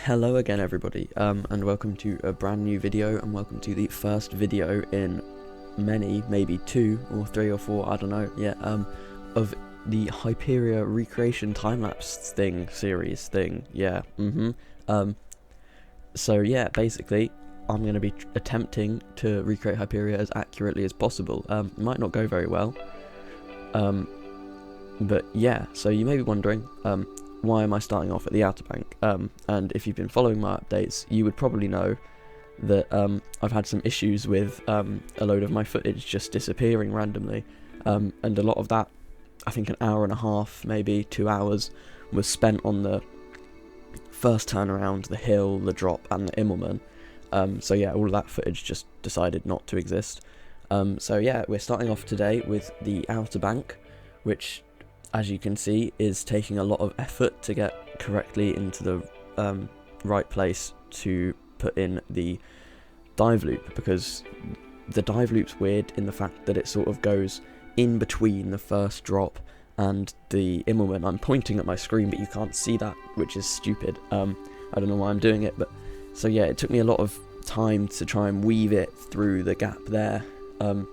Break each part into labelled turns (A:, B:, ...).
A: Hello again everybody, and welcome to a brand new video, and welcome to the first video in many, maybe 2 or 3 or 4, I don't know yet, of the Hyperia recreation time-lapse series thing, yeah, so yeah, basically, I'm going to be attempting to recreate Hyperia as accurately as possible. It might not go very well, but yeah, so you may be wondering, why am I starting off at the Outer Bank? And if you've been following my updates, you would probably know that I've had some issues with a load of my footage just disappearing randomly, and a lot of that, I think an hour and a half, maybe 2 hours, was spent on the first turnaround, the hill, the drop, and the Immelman. So yeah, all of that footage just decided not to exist. So yeah, we're starting off today with the Outer Bank, which, as you can see, is taking a lot of effort to get correctly into the right place to put in the dive loop, because the dive loop's weird in the fact that it sort of goes in between the first drop and the Immelman. I'm pointing at my screen, but you can't see that, which is stupid. I don't know why I'm doing it, but so yeah, it took me a lot of time to try and weave it through the gap there, and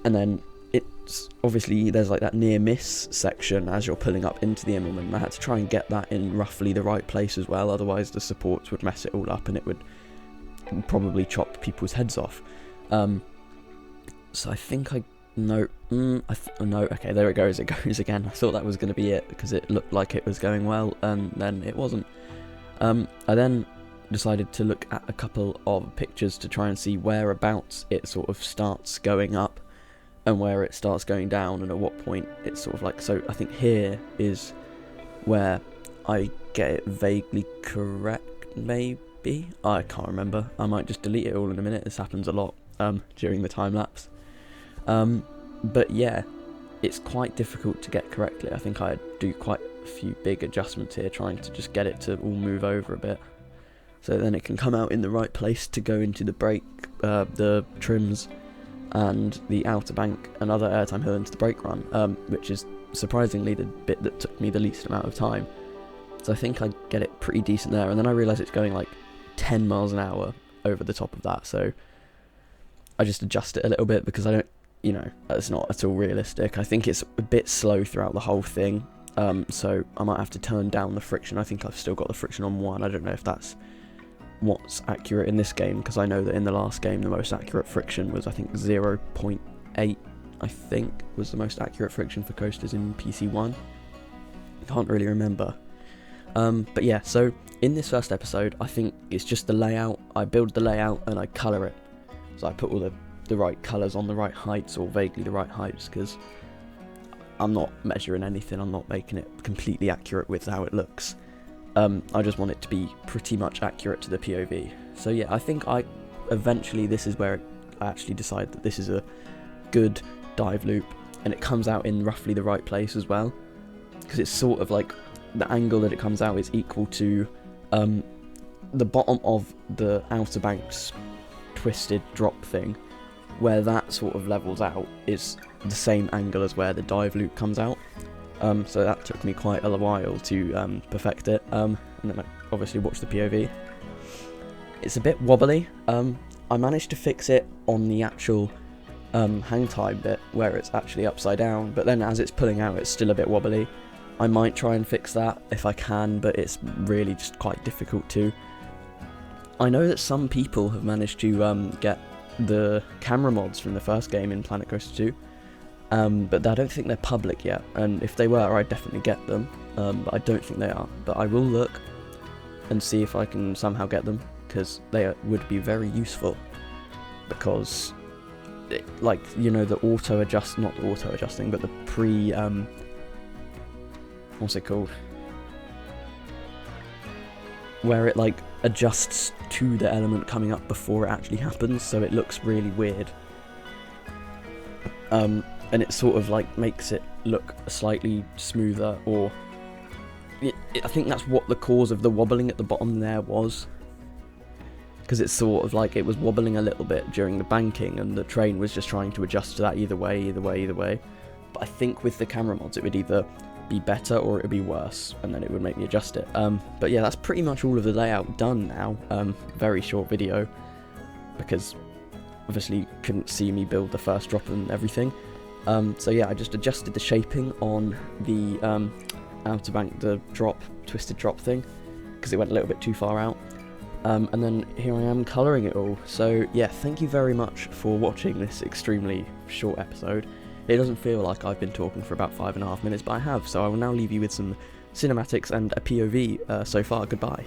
A: then it's obviously there's like that near miss section as you're pulling up into the Immelman, and I had to try and get that in roughly the right place as well, otherwise the supports would mess it all up and it would probably chop people's heads off. So I think I know, no, okay, there it goes again. I thought that was going to be it because it looked like it was going well, and then it wasn't. I then decided to look at a couple of pictures to try and see whereabouts it sort of starts going up and where it starts going down, and at what point it's sort of like, so I think here is where I get it vaguely correct, maybe? I can't remember. I might just delete it all in a minute. This happens a lot during the time lapse. But yeah, it's quite difficult to get correctly. I think I do quite a few big adjustments here, trying to just get it to all move over a bit, so then it can come out in the right place to go into the brake, the trims, and the Outer Bank, another airtime hill into the brake run, which is surprisingly the bit that took me the least amount of time. So I think I get it pretty decent there, and then I realise it's going like 10 miles an hour over the top of that, so I just adjust it a little bit because I don't, it's not at all realistic. I think it's a bit slow throughout the whole thing, so I might have to turn down the friction. I think I've still got the friction on 1. I don't know if that's what's accurate in this game, because I know that in the last game the most accurate friction was, I think, 0.8, I think was the most accurate friction for coasters in PC1. I can't really remember. But yeah, so in this first episode, I think it's just the layout. I build the layout and I colour it. So I put all the right colours on the right heights, or vaguely the right heights, because I'm not measuring anything. I'm not making it completely accurate with how it looks. I just want it to be pretty much accurate to the POV. So yeah, I think eventually this is where I actually decide that this is a good dive loop, and it comes out in roughly the right place as well, because it's sort of like the angle that it comes out is equal to the bottom of the Outer Bank's twisted drop thing, where that sort of levels out is the same angle as where the dive loop comes out. So that took me quite a while to perfect it, and then I obviously watched the POV. It's a bit wobbly. I managed to fix it on the actual hang time bit where it's actually upside down, but then as it's pulling out it's still a bit wobbly. I might try and fix that if I can, but it's really just quite difficult to. I know that some people have managed to get the camera mods from the first game in Planet Coaster 2, but I don't think they're public yet, and if they were, I'd definitely get them, but I don't think they are. But I will look and see if I can somehow get them, because they would be very useful, because the not auto-adjusting, but the what's it called? Where it like adjusts to the element coming up before it actually happens, so it looks really weird. And it sort of like makes it look slightly smoother, or I think that's what the cause of the wobbling at the bottom there was, because it's sort of like it was wobbling a little bit during the banking, and the train was just trying to adjust to that either way. But I think with the camera mods it would either be better or it would be worse, and then it would make me adjust it. But yeah, that's pretty much all of the layout done now. Very short video, because obviously you couldn't see me build the first drop and everything. So yeah, I just adjusted the shaping on the outer bank, the twisted drop thing, because it went a little bit too far out. And then here I am colouring it all. So yeah, thank you very much for watching this extremely short episode. It doesn't feel like I've been talking for about 5.5 minutes, but I have, so I will now leave you with some cinematics and a POV so far. Goodbye.